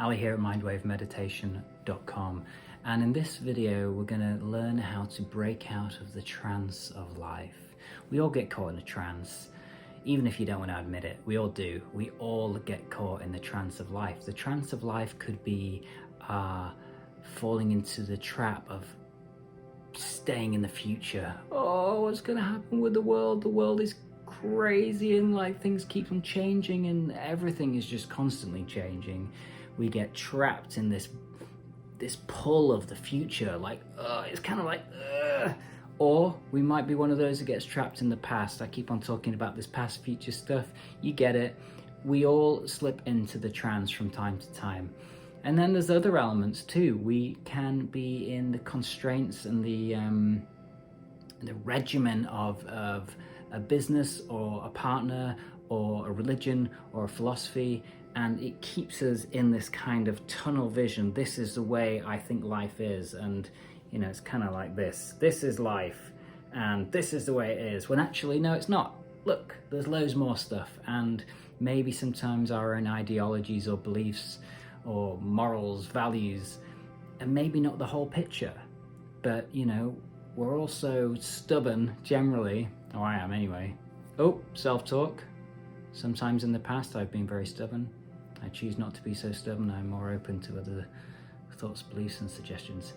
Ali here at MindWaveMeditation.com, and in this video we're going to learn how to break out of the trance of life. We all get caught in a trance, even if you don't want to admit it. We all do. We all get caught in the trance of life. The trance of life could be falling into the trap of staying in the future. Oh, what's going to happen with the world? The world is crazy and like things keep on changing and everything is just constantly changing. We get trapped in this pull of the future, like it's kind of like or we might be one of those that gets trapped in the past. I keep on talking about this past future stuff. You get it. We all slip into the trance from time to time. And then there's other elements too. We can be in the constraints and the regimen of a business or a partner or a religion or a philosophy, and it keeps us in this kind of tunnel vision. This is the way I think life is, and you know, it's kind of like this is life and this is the way it is, when actually no, it's not. Look, there's loads more stuff, and maybe sometimes our own ideologies or beliefs or morals, values, and maybe not the whole picture. But you know, we're also stubborn generally, or I am anyway. Oh, self-talk. Sometimes in the past I've been very stubborn. I choose not to be so stubborn. I'm more open to other thoughts, beliefs and suggestions.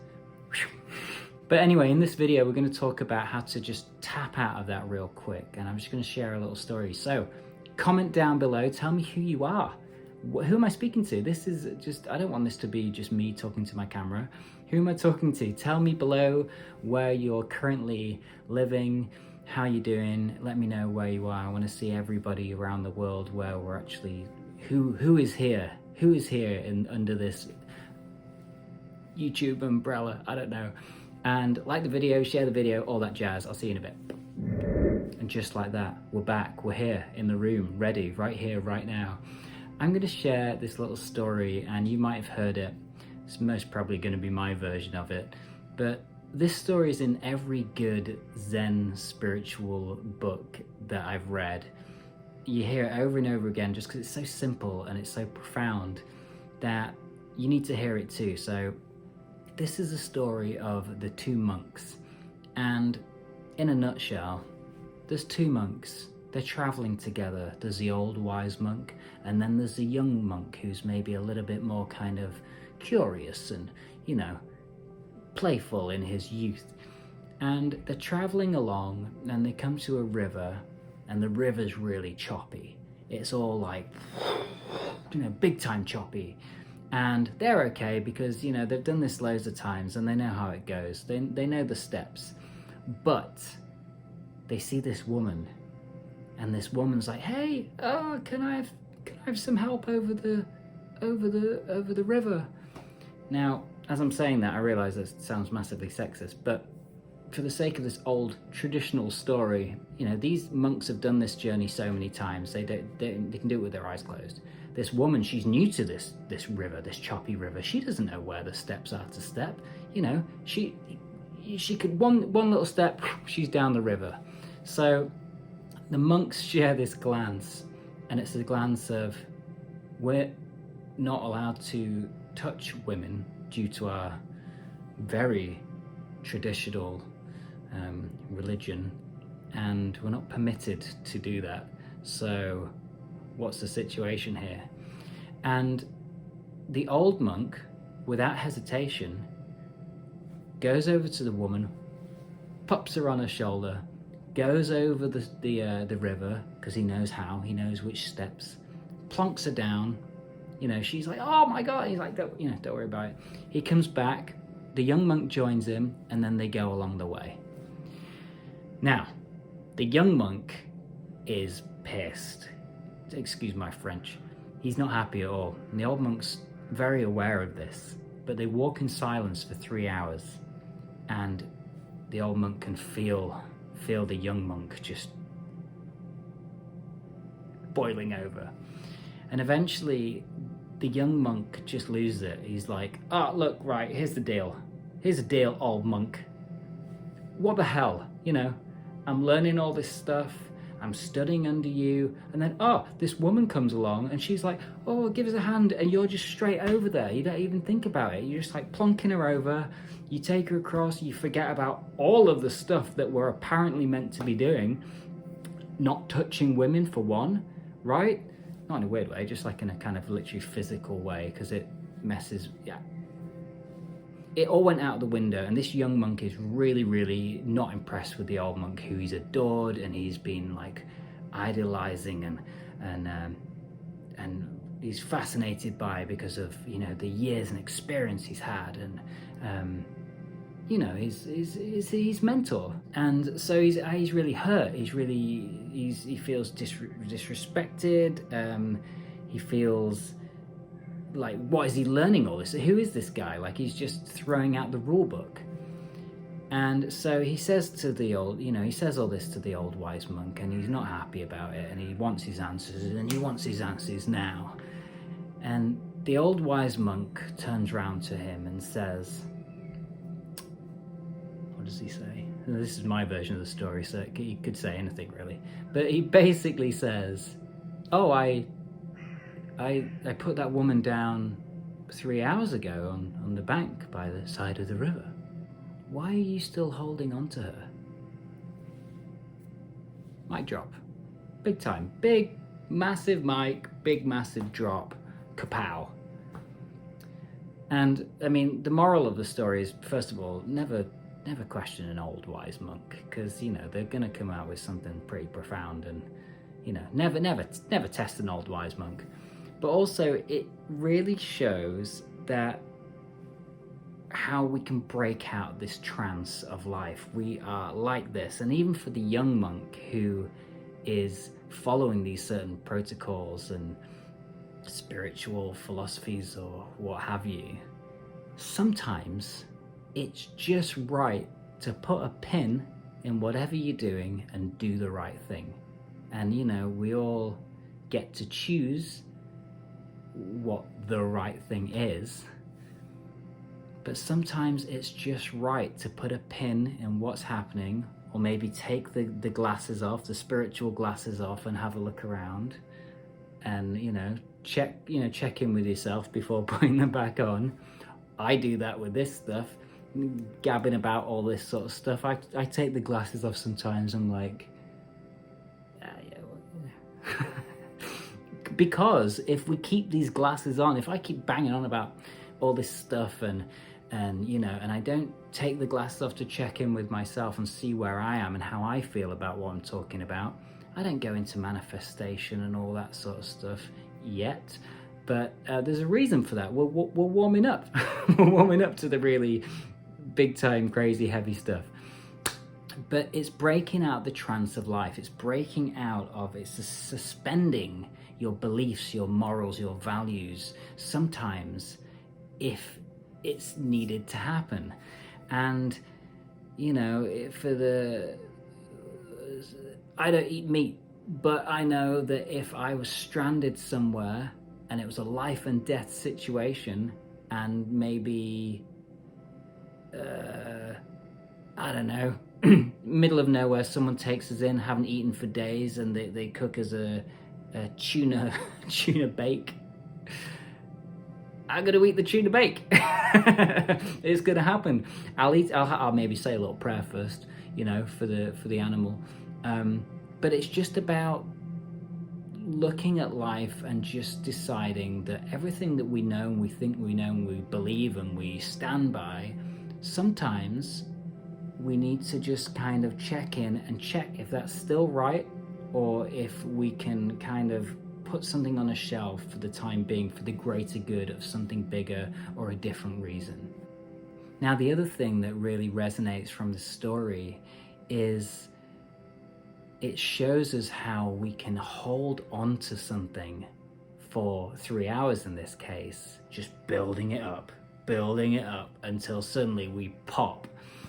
But anyway, in this video we're going to talk about how to just tap out of that real quick, and I'm just going to share a little story. So comment down below, tell me who you are. Who am I speaking to? This is just, I don't want this to be just me talking to my camera. Who am I talking to? Tell me below where you're currently living, how you're doing. Let me know where you are. I want to see everybody around the world where we're actually, who is here under this YouTube umbrella. I don't know. And like the video, share the video, all that jazz. I'll see you in a bit. And just like that, we're back. We're here in the room, ready, right here, right now. I'm going to share this little story, and you might have heard it. It's most probably going to be my version of it. But this story is in every good Zen spiritual book that I've read. You hear it over and over again just because it's so simple and it's so profound that you need to hear it too. So this is a story of the two monks. And in a nutshell, there's two monks. They're traveling together. There's the old wise monk, and then there's the young monk who's maybe a little bit more kind of curious and, you know, playful in his youth. And they're traveling along and they come to a river, and the river's really choppy. It's all like, you know, big time choppy. And they're okay because, you know, they've done this loads of times and they know how it goes. They know the steps. But they see this woman, and this woman's like, hey, can I have some help over the river? Now, as I'm saying that, I realize that sounds massively sexist, but for the sake of this old traditional story, you know, these monks have done this journey so many times, they can do it with their eyes closed. This woman, she's new to this river, this choppy river. She doesn't know where the steps are to step. You know, she could one little step, she's down the river. So the monks share this glance, and it's a glance of, we're not allowed to touch women due to our very traditional religion, and we're not permitted to do that. So what's the situation here? And the old monk, without hesitation, goes over to the woman, pops her on her shoulder, goes over the river, because he knows how, he knows which steps, plonks her down. You know, she's like, oh my God. He's like, don't worry about it. He comes back, the young monk joins him, and then they go along the way. Now, the young monk is pissed. Excuse my French. He's not happy at all. And the old monk's very aware of this, but they walk in silence for 3 hours, and the old monk can feel the young monk just boiling over. And eventually the young monk just loses it. He's like, oh, look, right, here's the deal, old monk. What the hell, you know, I'm learning all this stuff, I'm studying under you. And then, oh, this woman comes along and she's like, oh, give us a hand. And you're just straight over there. You don't even think about it. You're just like plonking her over. You take her across. You forget about all of the stuff that we're apparently meant to be doing. Not touching women, for one, right? Not in a weird way, just like in a kind of literally physical way, because it messes, yeah. It all went out the window, and this young monk is really, really not impressed with the old monk, who he's adored and he's been like idolizing and he's fascinated by, because of, you know, the years and experience he's had, and you know, his mentor. And so he's really hurt. He feels disrespected. He feels like, what is he learning all this? Who is this guy? Like, he's just throwing out the rule book. And so he says to the old, you know, he says all this to the old wise monk, and he's not happy about it, and he wants his answers, and he wants his answers now. And the old wise monk turns round to him and says, what does he say? This is my version of the story, so he could say anything really. But he basically says, oh, I put that woman down 3 hours ago on the bank by the side of the river. Why are you still holding on to her? Mic drop. Big time. Big, massive mic, big, massive drop. Kapow. And, I mean, the moral of the story is, first of all, never question an old wise monk, because, you know, they're going to come out with something pretty profound, and, you know, never test an old wise monk. But also, it really shows that how we can break out this trance of life. We are like this, and even for the young monk who is following these certain protocols and spiritual philosophies or what have you, sometimes it's just right to put a pin in whatever you're doing and do the right thing. And, you know, we all get to choose what the right thing is, but sometimes it's just right to put a pin in what's happening, or maybe take the glasses off, the spiritual glasses off, and have a look around, and, you know, check in with yourself before putting them back on. I do that with this stuff, gabbing about all this sort of stuff. I take the glasses off sometimes. I'm like, because if we keep these glasses on, if I keep banging on about all this stuff and you know, and I don't take the glasses off to check in with myself and see where I am and how I feel about what I'm talking about, I don't go into manifestation and all that sort of stuff yet. But there's a reason for that. We're warming up. We're warming up to the really big time, crazy, heavy stuff. But it's breaking out the trance of life. It's breaking out of, it's suspending your beliefs, your morals, your values, sometimes, if it's needed to happen. And, you know, I don't eat meat, but I know that if I was stranded somewhere and it was a life and death situation, and maybe, I don't know, middle of nowhere, someone takes us in, haven't eaten for days, and they cook us a tuna bake, I'm gonna eat the tuna bake. It's gonna happen. I'll maybe say a little prayer first, you know, for the animal. But it's just about looking at life and just deciding that everything that we know and we think we know and we believe and we stand by, sometimes we need to just kind of check in and check if that's still right, or if we can kind of put something on a shelf for the time being for the greater good of something bigger or a different reason. Now, the other thing that really resonates from the story is it shows us how we can hold on to something for 3 hours in this case, just building it up until suddenly we pop.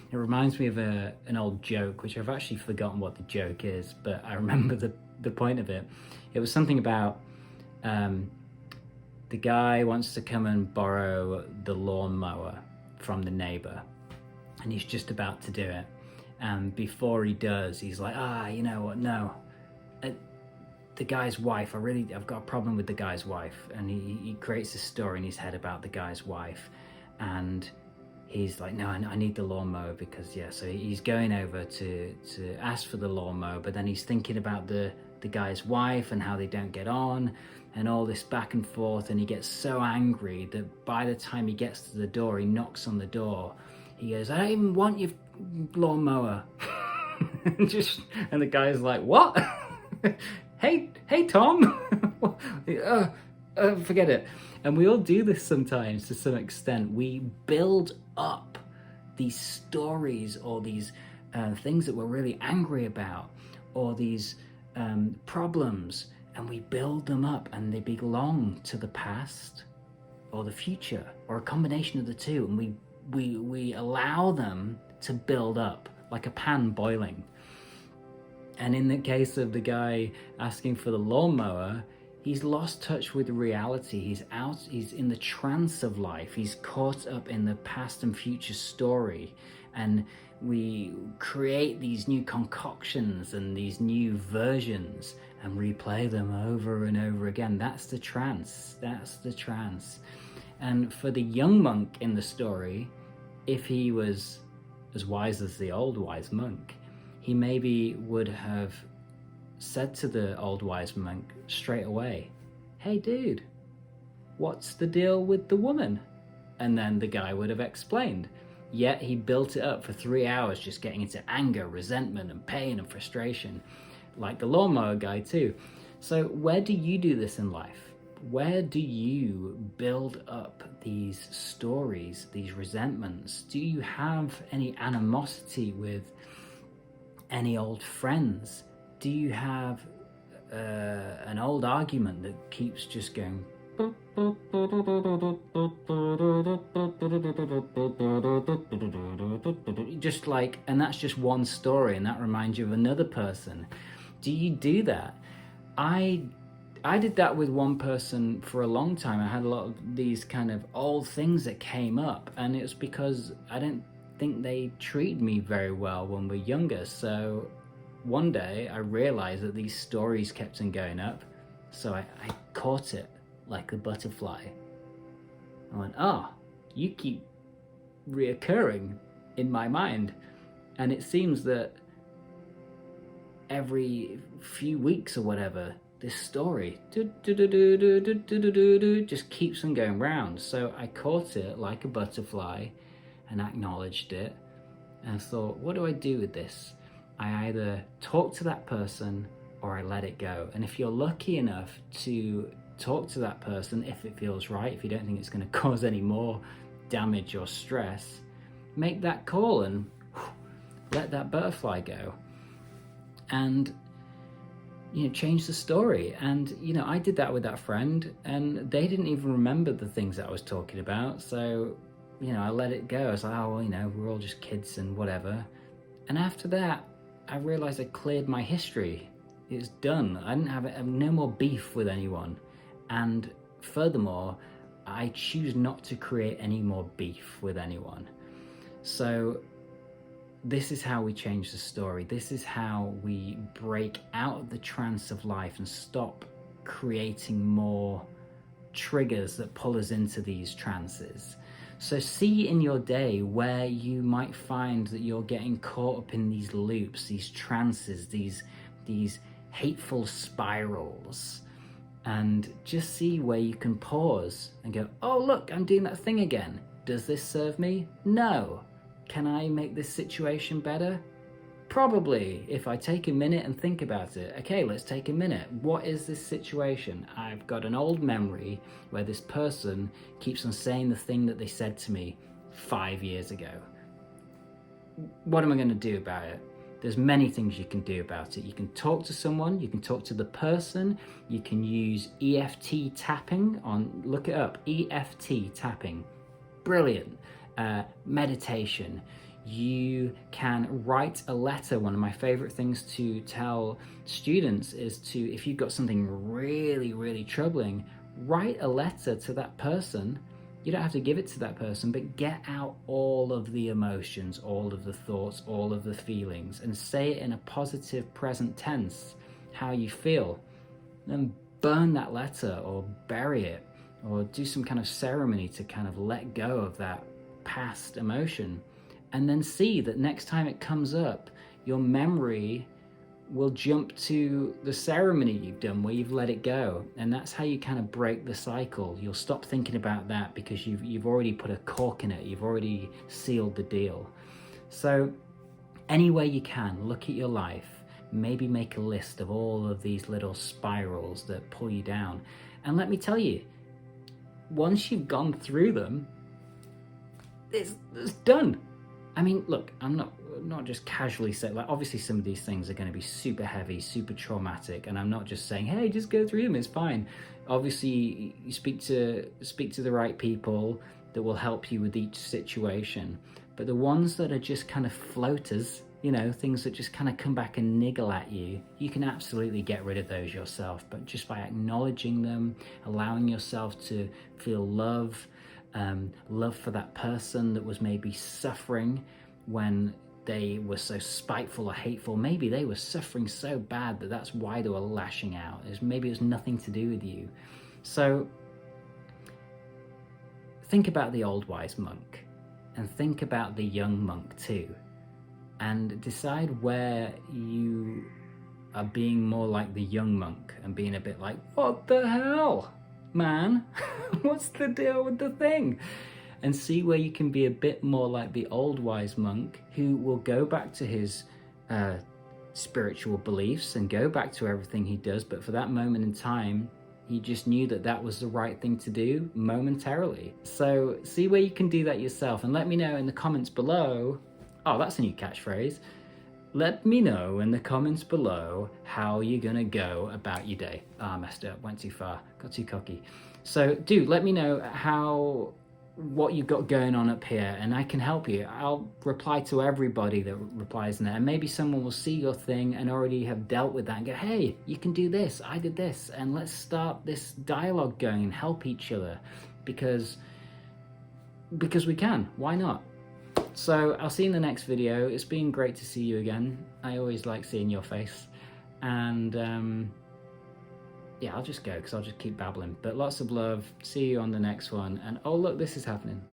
It reminds me of an old joke, which I've actually forgotten what the joke is, but I remember the point of it. It was something about the guy wants to come and borrow the lawnmower from the neighbor, and he's just about to do it. And before he does, he's like, you know what, no, the guy's wife, I've got a problem with the guy's wife. And he creates this story in his head about the guy's wife. And he's like, no, I need the lawnmower because, yeah. So he's going over to ask for the lawnmower, but then he's thinking about the guy's wife and how they don't get on and all this back and forth. And he gets so angry that by the time he gets to the door, he knocks on the door. He goes, I don't even want your lawnmower. And the guy's like, what? hey Tom. Forget it. And we all do this sometimes to some extent. We build up these stories or these things that we're really angry about, or these problems, and we build them up, and they belong to the past or the future or a combination of the two, and we allow them to build up like a pan boiling. And in the case of the guy asking for the lawnmower, he's lost touch with reality. He's in the trance of life. He's caught up in the past and future story. And we create these new concoctions and these new versions and replay them over and over again. That's the trance. That's the trance. And for the young monk in the story, if he was as wise as the old wise monk, he maybe would have said to the old wise monk straight away, hey dude, what's the deal with the woman? And then the guy would have explained. Yet he built it up for 3 hours, just getting into anger, resentment and pain and frustration, like the lawnmower guy too. So where do you do this in life? Where do you build up these stories, these resentments? Do you have any animosity with any old friends? Do you have an old argument that keeps just going just like, and that's just one story and that reminds you of another person? Do you do that? I did that with one person for a long time. I had a lot of these kind of old things that came up, and it was because I didn't think they treated me very well when we were younger. So one day I realized that these stories kept on going up, so I caught it like a butterfly. I went, you keep reoccurring in my mind. And it seems that every few weeks or whatever, this story just keeps on going round. So I caught it like a butterfly and acknowledged it and thought, what do I do with this? I either talk to that person or I let it go. And if you're lucky enough to talk to that person, if it feels right, if you don't think it's going to cause any more damage or stress, make that call and let that butterfly go. And change the story. And I did that with that friend, and they didn't even remember the things that I was talking about. So I let it go. I was like, we're all just kids and whatever. And after that, I realized I cleared my history. It's done. I didn't have no more beef with anyone. And furthermore, I choose not to create any more beef with anyone. So this is how we change the story. This is how we break out of the trance of life and stop creating more triggers that pull us into these trances. So see in your day where you might find that you're getting caught up in these loops, these trances, these hateful spirals, and just see where you can pause and go, oh look, I'm doing that thing again. Does this serve me? No. Can I make this situation better? Probably, if I take a minute and think about it. Okay, let's take a minute. What is this situation? I've got an old memory where this person keeps on saying the thing that they said to me 5 years ago. What am I going to do about it? There's many things you can do about it. You can talk to someone, you can talk to the person, you can use EFT tapping look it up, EFT tapping. Brilliant. Meditation. You can write a letter. One of my favorite things to tell students is to, if you've got something really, really troubling, write a letter to that person. You don't have to give it to that person, but get out all of the emotions, all of the thoughts, all of the feelings, and say it in a positive present tense, how you feel. then burn that letter or bury it, or do some kind of ceremony to kind of let go of that past emotion. And then see that next time it comes up, your memory will jump to the ceremony you've done where you've let it go. And that's how you kind of break the cycle. You'll stop thinking about that because you've already put a cork in it. You've already sealed the deal. So any way you can, look at your life, maybe make a list of all of these little spirals that pull you down. And let me tell you, once you've gone through them, it's done. I mean, look, I'm not just casually saying, like, obviously some of these things are going to be super heavy, super traumatic, and I'm not just saying, hey, just go through them, it's fine. Obviously, you speak to the right people that will help you with each situation. But the ones that are just kind of floaters, you know, things that just kind of come back and niggle at you, you can absolutely get rid of those yourself. But just by acknowledging them, allowing yourself to feel love, love for that person that was maybe suffering when they were so spiteful or hateful. Maybe they were suffering so bad that that's why they were lashing out. Maybe it was nothing to do with you. So think about the old wise monk and think about the young monk too, and decide where you are being more like the young monk and being a bit like, what the hell, man? What's the deal with the thing? And see where you can be a bit more like the old wise monk, who will go back to his spiritual beliefs and go back to everything he does. But for that moment in time, he just knew that that was the right thing to do momentarily. So see where you can do that yourself, and let me know in the comments below. Oh, that's a new catchphrase. Let me know in the comments below how you're gonna go about your day. I messed up, went too far, got too cocky. So do let me know what you've got going on up here, and I can help you. I'll reply to everybody that replies in there, and maybe someone will see your thing and already have dealt with that and go, hey, you can do this, I did this, and let's start this dialogue going and help each other, because we can, why not? So I'll see you in the next video. It's been great to see you again. I always like seeing your face, and yeah, I'll just go because I'll just keep babbling. But lots of love. See you on the next one. And oh, look, this is happening.